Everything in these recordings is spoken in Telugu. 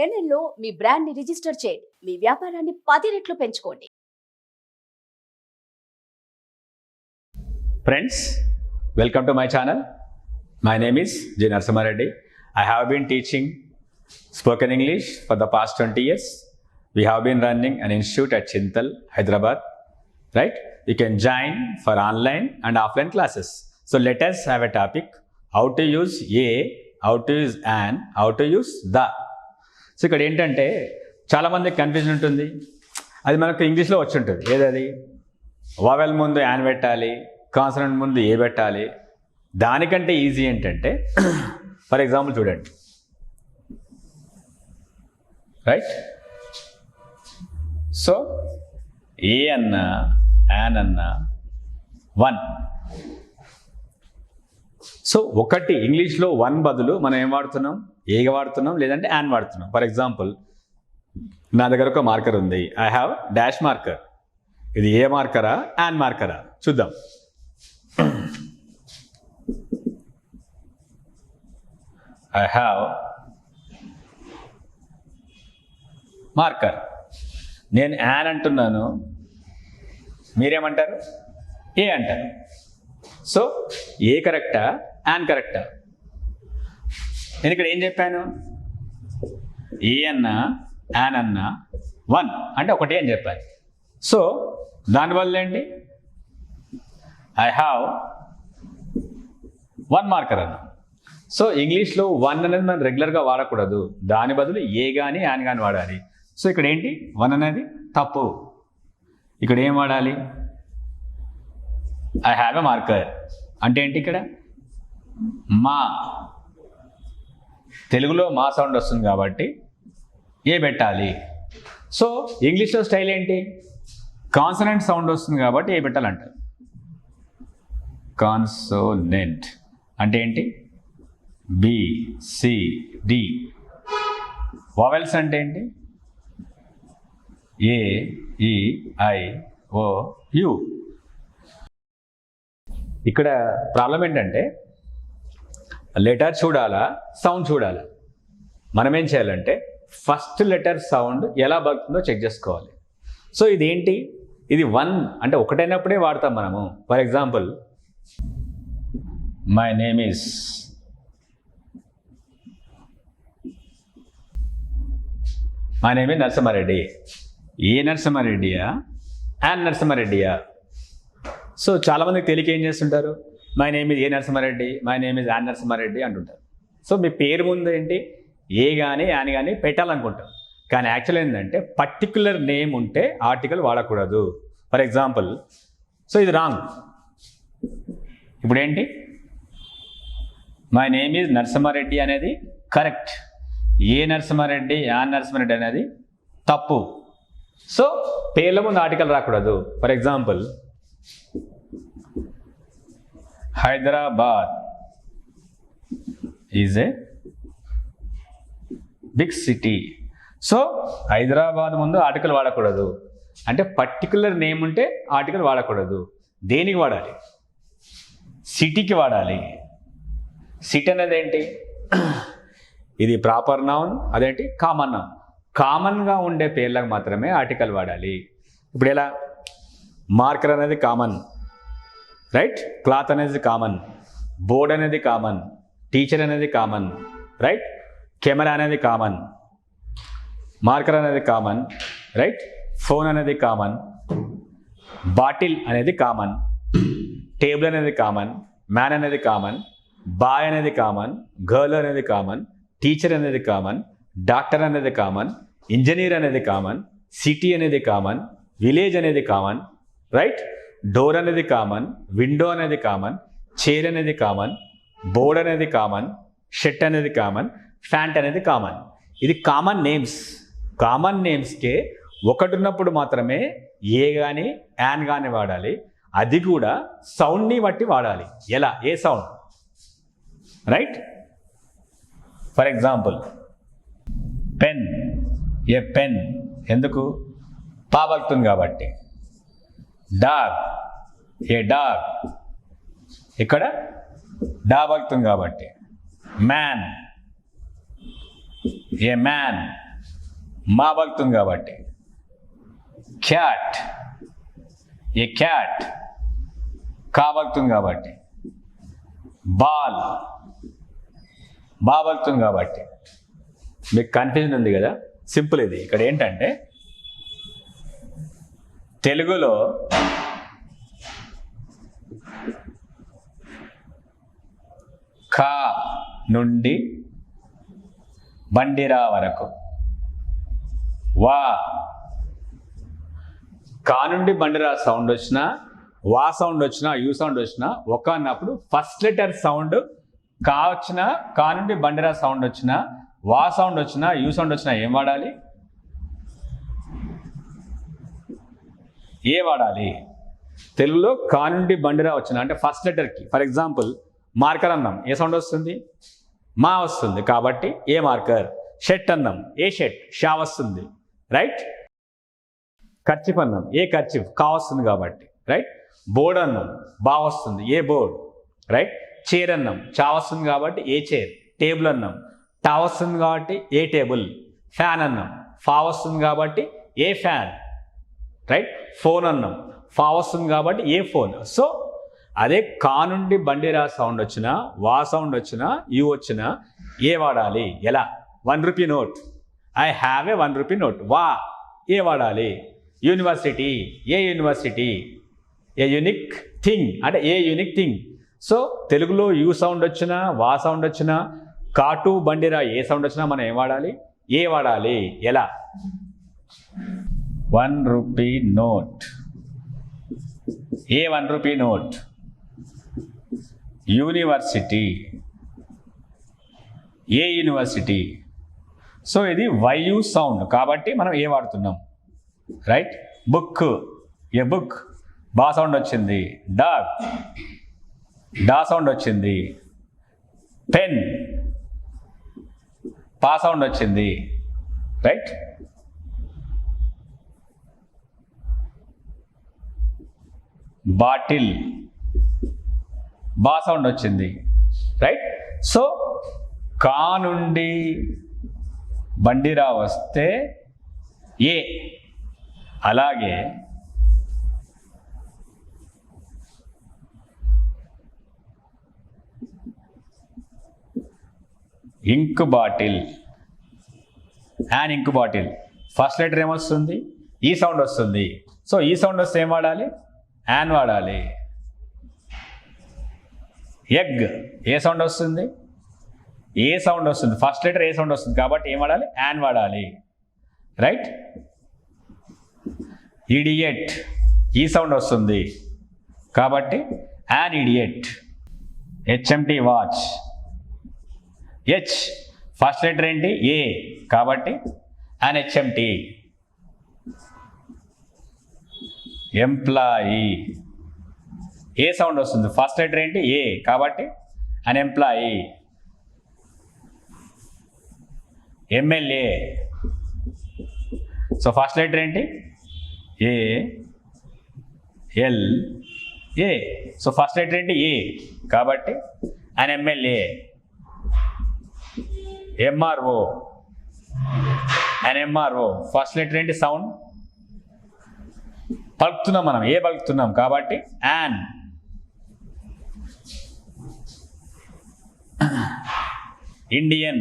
ఎన్ఎల్లో మీ బ్రాండ్ ని రిజిస్టర్ చేయండి. మీ వ్యాపారాన్ని 10 రెట్లు పెంచుకోండి. Friends, welcome to my channel. My name is Narasimha Reddy. I have been teaching spoken English for the past 20 years. We have been running an institute at Chintal, Hyderabad. Right? You can join for online and offline classes. So let us have a topic: how to use a, how to use an, how to use the. So ఇక్కడ ఏంటంటే చాలామందికి కన్ఫ్యూజన్ ఉంటుంది. అది మనకు ఇంగ్లీష్లో వచ్చి ఉంటుంది. ఏదది? వావెల్ ముందు యాన్ పెట్టాలి, కాన్సనెంట్ ముందు ఏ పెట్టాలి. దానికంటే ఈజీ ఏంటంటే ఫర్ ఎగ్జాంపుల్ చూడండి. రైట్? సో ఏ అన్నా యాన్ అన్నా వన్. సో ఒకటి ఇంగ్లీష్లో వన్ బదులు మనం ఏం వాడుతున్నాం? ఏగా వాడుతున్నాం, లేదంటే యాన్ వాడుతున్నాం. ఫర్ ఎగ్జాంపుల్ నా దగ్గర ఒక మార్కర్ ఉంది. I have dash marker. ఇది ఏ మార్కరా, యాన్ మార్కరా? చూద్దాం. I have marker. నేను యాన్ అంటున్నాను, మీరేమంటారు? ఏ అంటారు. సో ఏ కరెక్టా, యాన్ కరెక్టా? నేను ఇక్కడ ఏం చెప్పాను? ఏ అన్నా యాన్ అన్నా వన్ అంటే ఒకటి అని చెప్పాను. సో దానివల్ల ఏంటి? ఐ హ్యావ్ వన్ మార్కర్ అన్నా. సో ఇంగ్లీష్లో వన్ అనేది మనం రెగ్యులర్గా వాడకూడదు. దాని బదులు ఏ కానీ యాన్ కానీ వాడాలి. సో ఇక్కడ ఏంటి? వన్ అనేది తప్పు. ఇక్కడ ఏం వాడాలి? ఐ హ్యావ్ ఎ మార్కర్ అంటే ఏంటి? ఇక్కడ మా, తెలుగులో మా సౌండ్ వస్తుంది కాబట్టి ఏ పెట్టాలి. సో ఇంగ్లీష్లో స్టైల్ ఏంటి? కాన్సనెంట్ సౌండ్ వస్తుంది కాబట్టి ఏ పెట్టాలంటారు. కాన్సోనెంట్ అంటే ఏంటి? B, C, D. వావెల్స్ అంటే ఏంటి? ఏ, ఈ, ఐ, ఓ, యు. ఇక్కడ ప్రాబ్లం ఏంటంటే లెటర్ చూడాలా, సౌండ్ చూడాలా? మనం ఏం చేయాలంటే ఫస్ట్ లెటర్ సౌండ్ ఎలా పలుకుతుందో చెక్ చేసుకోవాలి. సో ఇదేంటి? ఇది వన్ అంటే ఒకటైనప్పుడే వాడతాం మనము. For example my name is Narasimha Reddy. A నరసింహారెడ్డియా, an నరసింహారెడ్డియా? So చాలామందికి తెలియక ఏం చేస్తుంటారు? My name is a Narasimha Reddy, my name is an Narasimha Reddy అంటుంటారు. సో మీ పేరు ముందు ఏంటి? ఏ కానీ యాన్ కానీ పెట్టాలనుకుంటాం. కానీ యాక్చువల్ ఏంటంటే పర్టికులర్ నేమ్ ఉంటే ఆర్టికల్ వాడకూడదు. ఫర్ ఎగ్జాంపుల్ సో ఇది రాంగ్. ఇప్పుడు ఏంటి? మై నేమ్ ఈజ్ నరసింహారెడ్డి అనేది correct. A Narasimha Reddy, an Narasimha Reddy అనేది తప్పు. సో పేర్ల ముందు ఆర్టికల్ రాకూడదు. For example Hyderabad is a big city. So Hyderabad ముందు ఆర్టికల్ వాడకూడదు. అంటే పర్టికులర్ నేమ్ ఉంటే ఆర్టికల్ వాడకూడదు. దేనికి వాడాలి? సిటీకి వాడాలి. సిటీ అనేది ఏంటి? ఇది ప్రాపర్ నౌన్, అదేంటి కామన్ నౌన్. కామన్గా ఉండే పేర్లకు మాత్రమే ఆర్టికల్ వాడాలి. ఇప్పుడు ఎలా? మార్కర్ అనేది కామన్, రైట్? క్లాత్ అనేది కామన్, బోర్డ్ అనేది కామన్, టీచర్ అనేది కామన్, రైట్? కెమెరా అనేది కామన్, మార్కర్ అనేది కామన్, రైట్? ఫోన్ అనేది కామన్, బాటిల్ అనేది కామన్, టేబుల్ అనేది కామన్, మ్యాన్ అనేది కామన్, బాయ్ అనేది కామన్, గర్ల్ అనేది కామన్, టీచర్ అనేది కామన్, డాక్టర్ అనేది కామన్, ఇంజనీర్ అనేది కామన్, సిటీ అనేది కామన్, విలేజ్ అనేది కామన్, రైట్? డోర్ అనేది కామన్, విండో అనేది కామన్, చైర్ అనేది కామన్, బోర్డ్ అనేది కామన్, షర్ట్ అనేది కామన్, ఫ్యాంట్ అనేది కామన్. ఇది కామన్ నేమ్స్. కామన్ నేమ్స్కే ఒకటి ఉన్నప్పుడు మాత్రమే ఏ కానీ యాన్ కానీ వాడాలి. అది కూడా సౌండ్ని బట్టి వాడాలి. ఎలా? A sound? Right? For example pen, a pen ఎందుకు? పా పలుకుతుంది కాబట్టి. డాగ్, ఏ డాగ్ ఇక్కడ డా పలుకుతుంది కాబట్టి. మ్యాన్, ఏ మ్యాన్ మా పలుకుతుంది కాబట్టి. క్యాట్, ఏ క్యాట్ కా పలుకుతుంది కాబట్టి. బాల్ బా పలుకుతుంది కాబట్టి. మీకు కన్ఫ్యూజన్ ఉంది కదా, సింపుల్ ఇది. ఇక్కడ ఏంటంటే తెలుగులో కా నుండి బండిరా వరకు, వా కా నుండి బండిరా సౌండ్ వచ్చినా, వా సౌండ్ వచ్చినా, యూ సౌండ్ వచ్చినా, ఒక అన్నప్పుడు ఫస్ట్ లెటర్ సౌండ్ కా వచ్చినా, కా నుండి బండిరా సౌండ్ వచ్చినా, వా సౌండ్ వచ్చినా, యూ సౌండ్ వచ్చినా ఏం వాడాలి? ఏ వాడాలి. తెలుగులో కా నుండి బండిరా వచ్చిన అంటే ఫస్ట్ లెటర్కి, ఫర్ ఎగ్జాంపుల్ మార్కర్ అన్నాం, ఏ సౌండ్ వస్తుంది? మా వస్తుంది కాబట్టి ఏ మార్కర్. షర్ట్ అన్నాం, ఏ షర్ట్, షా వస్తుంది, రైట్. కర్చిఫ్ అన్నాం, ఏ కర్చిఫ్, కా వస్తుంది కాబట్టి, రైట్. బోర్డ్ అన్నాం, బా వస్తుంది, ఏ బోర్డ్, రైట్. చైర్ అన్నాం, చా వస్తుంది కాబట్టి ఏ చైర్. టేబుల్ అన్నాం, టా వస్తుంది కాబట్టి ఏ టేబుల్. ఫ్యాన్ అన్నాం, ఫా వస్తుంది కాబట్టి ఏ ఫ్యాన్, రైట్. ఫోన్ అన్నాం, ఫా వస్తుంది కాబట్టి ఏ ఫోన్. సో అదే కా నుండి బండిరా సౌండ్ వచ్చినా, వా సౌండ్ వచ్చినా, యూ వచ్చినా ఏ వాడాలి? ఎలా? 1 rupee note, I have a 1 rupee note, వా ఏ వాడాలి? University, a university. A unique thing అంటే ఏ యూనిక్ థింగ్. సో తెలుగులో యూ సౌండ్ వచ్చినా, వా సౌండ్ వచ్చినా, కాటు బండిరా ఏ సౌండ్ వచ్చినా మనం ఏం వాడాలి? ఏ వాడాలి. ఎలా? 1 rupee note, a 1 rupee note. University, a university. So ఇది వైయూ సౌండ్ కాబట్టి మనం ఏ వాడుతున్నాం, రైట్. బుక్, ఏ బుక్, బా సౌండ్ వచ్చింది. డాగ్, డా సౌండ్ వచ్చింది. పెన్, పా సౌండ్ వచ్చింది, రైట్. బాటిల్, బా సౌండ్ వచ్చింది, రైట్. సో కా నుండి బండిరా వస్తే ఏ. అలాగే ink bottle, an ink bottle. First letter ఏమొస్తుంది? ఈ సౌండ్ వస్తుంది. సో ఈ సౌండ్ వస్తే ఏం వాడాలి? యాన్ వాడాలి. ఎగ్, ఏ సౌండ్ వస్తుంది? ఏ సౌండ్ వస్తుంది. ఫస్ట్ లెటర్ ఏ సౌండ్ వస్తుంది కాబట్టి ఏం వాడాలి? యాన్ వాడాలి, రైట్. ఇడియట్, ఈ సౌండ్ వస్తుంది కాబట్టి an idiot. HMT watch, H first letter ఏంటి? ఏ కాబట్టి an HMT. Employee, A sound వస్తుంది. ఫస్ట్ లెటర్ ఏంటి? ఏ కాబట్టి an employee. MLA, so first letter ఏంటి? ఏ, ఎల్, ఏ. సో ఫస్ట్ లెటర్ ఏంటి? ఏ కాబట్టి an MLA. MRO, an MRO. First letter ఏంటి? సౌండ్ పలుకుతున్నాం మనం, ఏ పలుకుతున్నాం కాబట్టి యాన్. ఇండియన్,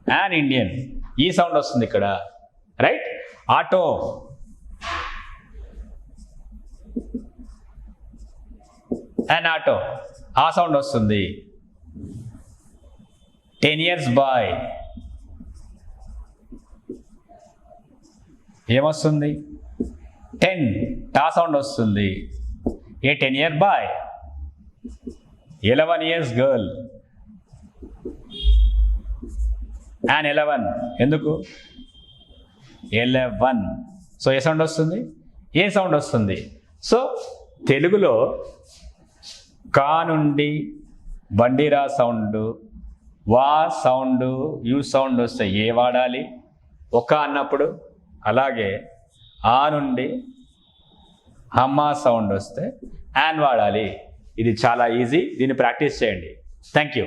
యాన్ ఇండియన్, ఈ సౌండ్ వస్తుంది ఇక్కడ, రైట్. ఆటో, యాన్ ఆటో, ఆ సౌండ్ వస్తుంది. 10 years బాయ్, ఏమొస్తుంది? 10, టా సౌండ్ వస్తుంది. A 10 year boy. 11 years girl, and 11 ఎందుకు? 11. సో ఏ సౌండ్ వస్తుంది? ఏ సౌండ్ వస్తుంది. సో తెలుగులో కా నుండి బండిరా సౌండ్, వా సౌండ్, యూ సౌండ్ వస్తే ఏ వాడాలి? ఒక అన్నప్పుడు. అలాగే ఆ నుండి హమ్మా సౌండ్ వస్తే యాన్ వాడాలి. ఇది చాలా ఈజీ, దీన్ని ప్రాక్టీస్ చేయండి. Thank you.